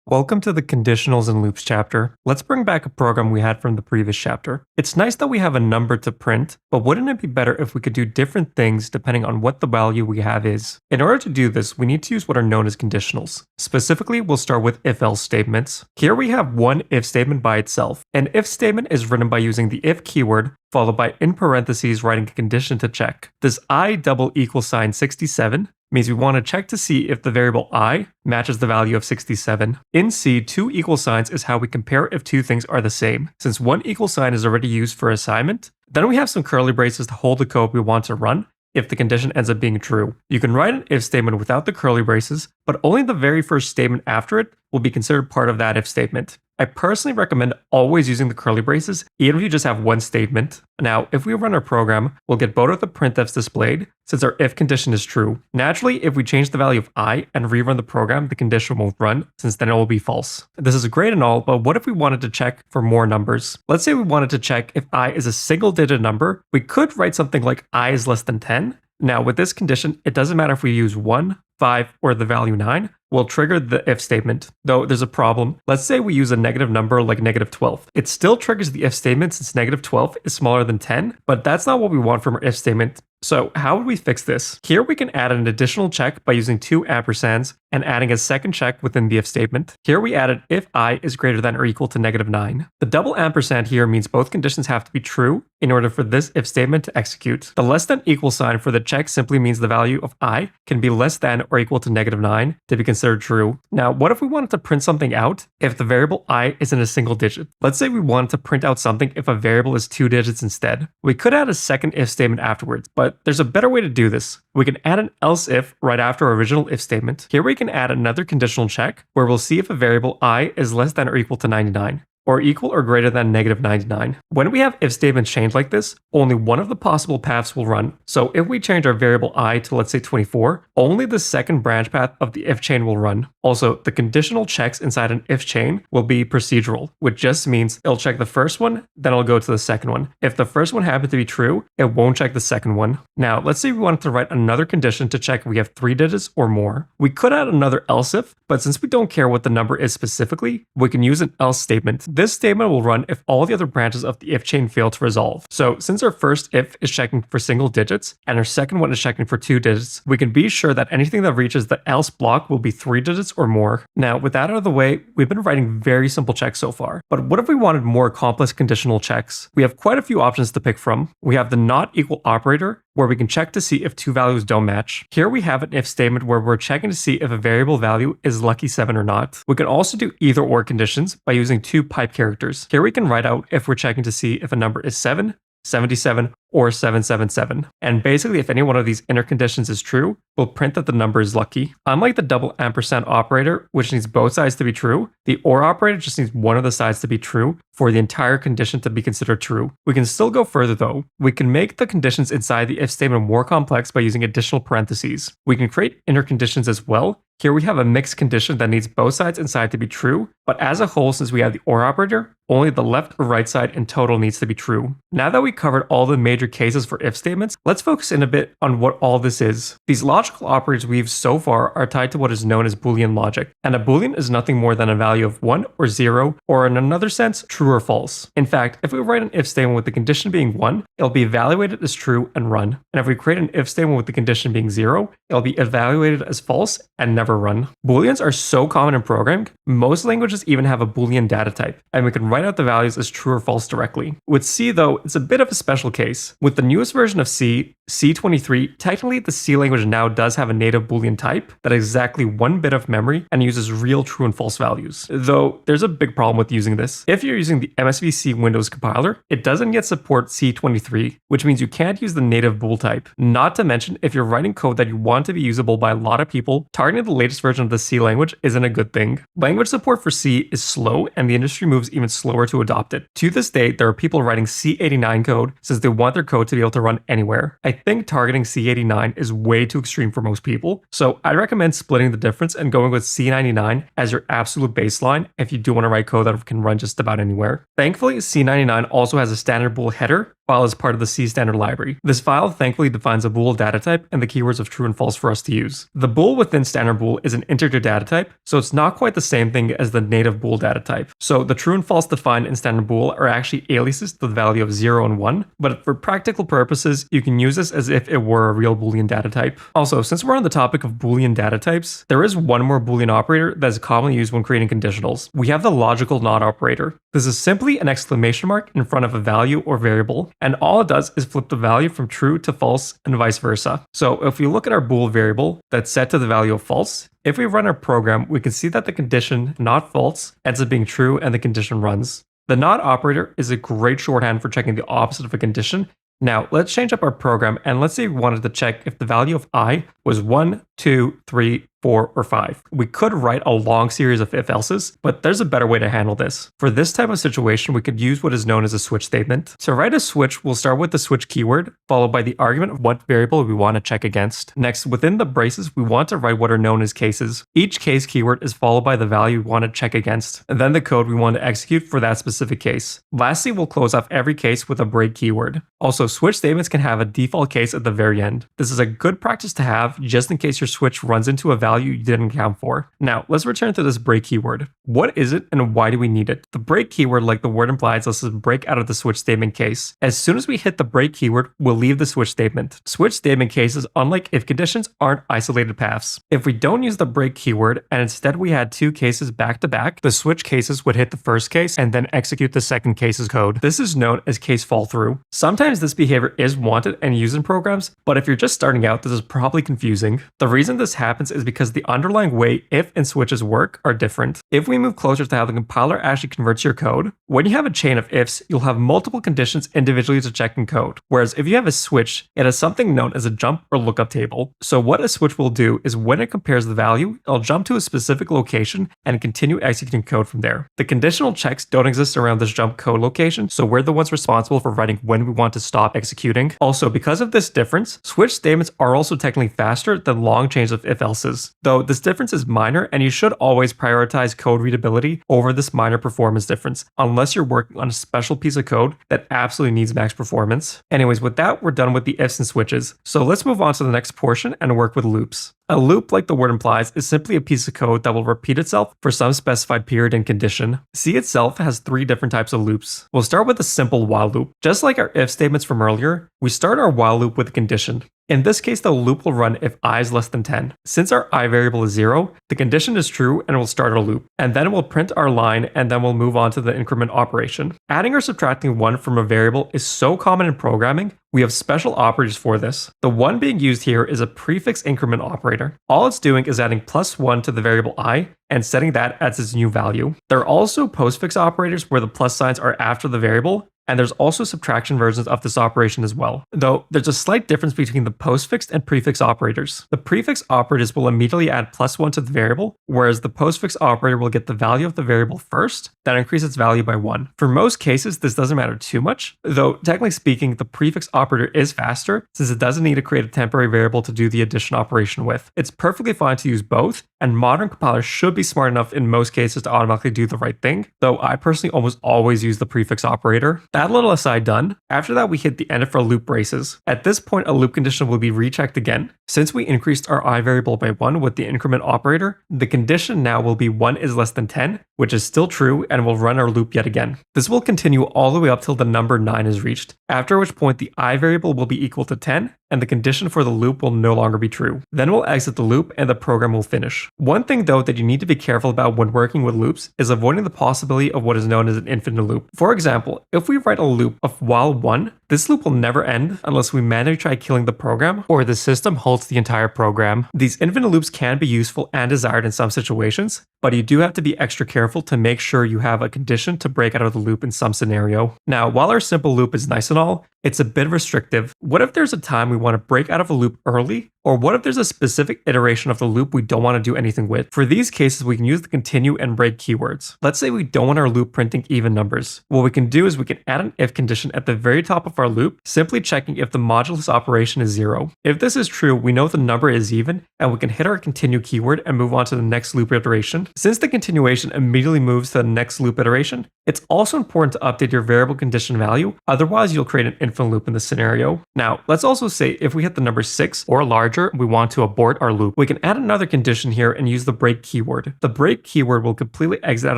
Welcome to the Conditionals and Loops chapter. Let's bring back a program we had from the previous chapter. It's nice that we have a number to print, but wouldn't it be better if we could do different things depending on what the value we have is? In order to do this, we need to use what are known as conditionals. Specifically, we'll start with if-else statements. Here we have one if statement by itself. An if statement is written by using the if keyword followed by in parentheses writing a condition to check. This I double equal sign 67 means we want to check to see if the variable I matches the value of 67. In C, two equal signs is how we compare if two things are the same. Since one equal sign is already used for assignment, then we have some curly braces to hold the code we want to run if the condition ends up being true. You can write an if statement without the curly braces, but only the very first statement after it will be considered part of that if statement. I personally recommend always using the curly braces, even if you just have one statement. Now, if we run our program, we'll get both of the printfs displayed, since our if condition is true. Naturally, if we change the value of I and rerun the program, the condition won't run, since then it will be false. This is great and all, but what if we wanted to check for more numbers? Let's say we wanted to check if I is a single-digit number. We could write something like I is less than 10. Now, with this condition, it doesn't matter if we use 1, 5, or the value 9, we'll trigger the if statement. Though there's a problem. Let's say we use a negative number like negative 12. It still triggers the if statement since negative 12 is smaller than 10, but that's not what we want from our if statement. So how would we fix this? Here we can add an additional check by using two ampersands and adding a second check within the if statement. Here we added if I is greater than or equal to negative 9. The double ampersand here means both conditions have to be true in order for this if statement to execute. The less than equal sign for the check simply means the value of I can be less than or equal to negative 9 to be considered true. Now, what if we wanted to print something out if the variable I is in a single digit? Let's say we wanted to print out something if a variable is 2 digits instead. We could add a second if statement afterwards, but there's a better way to do this. We can add an else if right after our original if statement. Here we can add another conditional check where we'll see if a variable I is less than or equal to 99. Or equal or greater than negative 99. When we have if statements change like this, only one of the possible paths will run. So if we change our variable I to let's say 24, only the second branch path of the if chain will run. Also, the conditional checks inside an if chain will be procedural, which just means it'll check the first one, then it'll go to the second one. If the first one happens to be true, it won't check the second one. Now, let's say we wanted to write another condition to check if we have 3 digits or more. We could add another else if, but since we don't care what the number is specifically, we can use an else statement. This statement will run if all the other branches of the if chain fail to resolve. So since our first if is checking for single digits and our second one is checking for 2 digits, we can be sure that anything that reaches the else block will be 3 digits or more. Now, with that out of the way, we've been writing very simple checks so far. But what if we wanted more complex conditional checks? We have quite a few options to pick from. We have the not equal operator, where we can check to see if two values don't match. Here we have an if statement where we're checking to see if a variable value is lucky 7 or not. We can also do either or conditions by using two pipe characters. Here we can write out if we're checking to see if a number is 7, 77, or 777. And basically, if any one of these inner conditions is true, we'll print that the number is lucky. Unlike the double ampersand operator, which needs both sides to be true, the or operator just needs one of the sides to be true for the entire condition to be considered true. We can still go further though. We can make the conditions inside the if statement more complex by using additional parentheses. We can create inner conditions as well. Here we have a mixed condition that needs both sides inside to be true, but as a whole, since we have the or operator, only the left or right side in total needs to be true. Now that we covered all the major cases for if statements, let's focus in a bit on what all this is. These logical operators we've so far are tied to what is known as Boolean logic, and a Boolean is nothing more than a value of 1 or 0, or in another sense, true or false. In fact, if we write an if statement with the condition being 1, it'll be evaluated as true and run. And if we create an if statement with the condition being 0, it'll be evaluated as false and never run. Booleans are so common in programming, most languages even have a Boolean data type, and we can write out the values as true or false directly. With C though, it's a bit of a special case. With the newest version of C, C23, technically the C language now does have a native Boolean type that has exactly 1 bit of memory and uses real true and false values. Though there's a big problem with using this. If you're using the MSVC Windows compiler, it doesn't yet support C23, which means you can't use the native bool type. Not to mention, if you're writing code that you want to be usable by a lot of people, targeting the latest version of the C language isn't a good thing. Language support for C is slow, and the industry moves even slower to adopt it. To this day, there are people writing C89 code since they want their code to be able to run anywhere. I think targeting C89 is way too extreme for most people, so I'd recommend splitting the difference and going with C99 as your absolute baseline if you do want to write code that can run just about anywhere. Thankfully, C99 also has a standard bool header, file is part of the C standard library. This file thankfully defines a bool data type and the keywords of true and false for us to use. The bool within standard bool is an integer data type, so it's not quite the same thing as the native bool data type. So the true and false defined in standard bool are actually aliases to the value of 0 and 1, but for practical purposes, you can use this as if it were a real Boolean data type. Also, since we're on the topic of Boolean data types, there is one more Boolean operator that is commonly used when creating conditionals. We have the logical not operator. This is simply an exclamation mark in front of a value or variable, and all it does is flip the value from true to false and vice versa. So if we look at our bool variable that's set to the value of false, if we run our program, we can see that the condition not false ends up being true and the condition runs. The not operator is a great shorthand for checking the opposite of a condition. Now, let's change up our program and let's say we wanted to check if the value of I was 1, 2, 3, 4, or 5. We could write a long series of if-elses, but there's a better way to handle this. For this type of situation, we could use what is known as a switch statement. To write a switch, we'll start with the switch keyword, followed by the argument of what variable we want to check against. Next, within the braces, we want to write what are known as cases. Each case keyword is followed by the value we want to check against, and then the code we want to execute for that specific case. Lastly, we'll close off every case with a break keyword. Also, switch statements can have a default case at the very end. This is a good practice to have just in case your switch runs into a value you didn't account for. Now, let's return to this break keyword. What is it and why do we need it? The break keyword, like the word implies, lets us break out of the switch statement case. As soon as we hit the break keyword, we'll leave the switch statement. Switch statement cases, unlike if conditions, aren't isolated paths. If we don't use the break keyword and instead we had two cases back to back, the switch cases would hit the first case and then execute the second case's code. This is known as case fall through. Sometimes this behavior is wanted and used in programs, but if you're just starting out, this is probably confusing. The reason this happens is because the underlying way if and switches work are different. If we move closer to how the compiler actually converts your code, when you have a chain of ifs, you'll have multiple conditions individually to check in code. Whereas if you have a switch, it has something known as a jump or lookup table. So what a switch will do is when it compares the value, it'll jump to a specific location and continue executing code from there. The conditional checks don't exist around this jump code location, so we're the ones responsible for writing when we want to stop executing. Also, because of this difference, switch statements are also technically faster than long chains of if-elses. Though this difference is minor and you should always prioritize code readability over this minor performance difference, unless you're working on a special piece of code that absolutely needs max performance. Anyways, with that, we're done with the ifs and switches. So let's move on to the next portion and work with loops. A loop, like the word implies, is simply a piece of code that will repeat itself for some specified period and condition. C itself has three different types of loops. We'll start with a simple while loop. Just like our if statements from earlier, we start our while loop with a condition. In this case, the loop will run if I is less than 10. Since our I variable is 0, the condition is true and we'll start our loop. And then we'll print our line and then we'll move on to the increment operation. Adding or subtracting 1 from a variable is so common in programming, we have special operators for this. The one being used here is a prefix increment operator. All it's doing is adding +1 to the variable I and setting that as its new value. There are also postfix operators where the plus signs are after the variable, and there's also subtraction versions of this operation as well. Though there's a slight difference between the postfix and prefix operators. The prefix operators will immediately add +1 to the variable, whereas the postfix operator will get the value of the variable first, then increase its value by 1. For most cases, this doesn't matter too much, though technically speaking, the prefix operator is faster since it doesn't need to create a temporary variable to do the addition operation with. It's perfectly fine to use both, and modern compilers should be smart enough in most cases to automatically do the right thing, though I personally almost always use the prefix operator. That little aside done, after that we hit the end of our loop braces. At this point, a loop condition will be rechecked again. Since we increased our I variable by 1 with the increment operator, the condition now will be 1 is less than 10, which is still true, and we'll run our loop yet again. This will continue all the way up till the number 9 is reached, after which point the I variable will be equal to 10, and the condition for the loop will no longer be true. Then we'll exit the loop and the program will finish. One thing though that you need to be careful about when working with loops is avoiding the possibility of what is known as an infinite loop. For example, if we write a loop of while 1, this loop will never end unless we manually try killing the program or the system halts the entire program. These infinite loops can be useful and desired in some situations, but you do have to be extra careful to make sure you have a condition to break out of the loop in some scenario. Now, while our simple loop is nice and all, it's a bit restrictive. What if there's a time we want to break out of a loop early? Or what if there's a specific iteration of the loop we don't want to do anything with? For these cases, we can use the continue and break keywords. Let's say we don't want our loop printing even numbers. What we can do is we can add an if condition at the very top of our loop, simply checking if the modulus operation is 0. If this is true, we know the number is even, and we can hit our continue keyword and move on to the next loop iteration. Since the continuation immediately moves to the next loop iteration, it's also important to update your variable condition value, otherwise you'll create an infinite if a loop in this scenario. Now, let's also say if we hit the number 6 or larger, we want to abort our loop. We can add another condition here and use the break keyword. The break keyword will completely exit out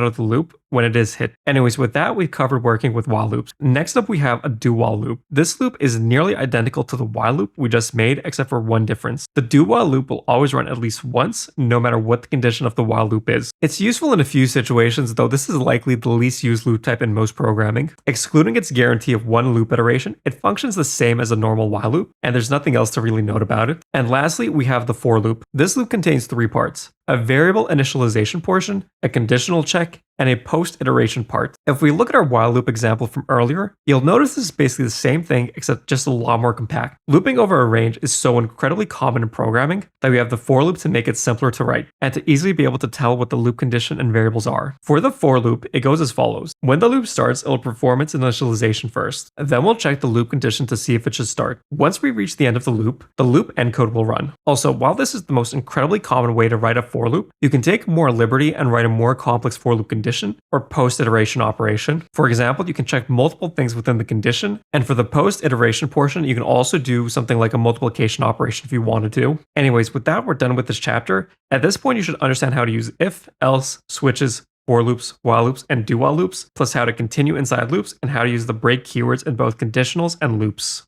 of the loop when it is hit. Anyways, with that, we've covered working with while loops. Next up, we have a do while loop. This loop is nearly identical to the while loop we just made, except for one difference. The do while loop will always run at least once, no matter what the condition of the while loop is. It's useful in a few situations, though this is likely the least used loop type in most programming. Excluding its guarantee of one loop iteration, it functions the same as a normal while loop, and there's nothing else to really note about it. And lastly, we have the for loop. This loop contains 3 parts: a variable initialization portion, a conditional check, and a post-iteration part. If we look at our while loop example from earlier, you'll notice this is basically the same thing except just a lot more compact. Looping over a range is so incredibly common in programming that we have the for loop to make it simpler to write, and to easily be able to tell what the loop condition and variables are. For the for loop, it goes as follows. When the loop starts, it'll perform its initialization first. Then we'll check the loop condition to see if it should start. Once we reach the end of the loop endcode will run. Also, while this is the most incredibly common way to write a for loop, you can take more liberty and write a more complex for loop condition or post-iteration operation. For example, you can check multiple things within the condition, and for the post-iteration portion, you can also do something like a multiplication operation if you wanted to. Anyways, with that, we're done with this chapter. At this point, you should understand how to use if, else, switches, for loops, while loops, and do while loops, plus how to continue inside loops and how to use the break keywords in both conditionals and loops.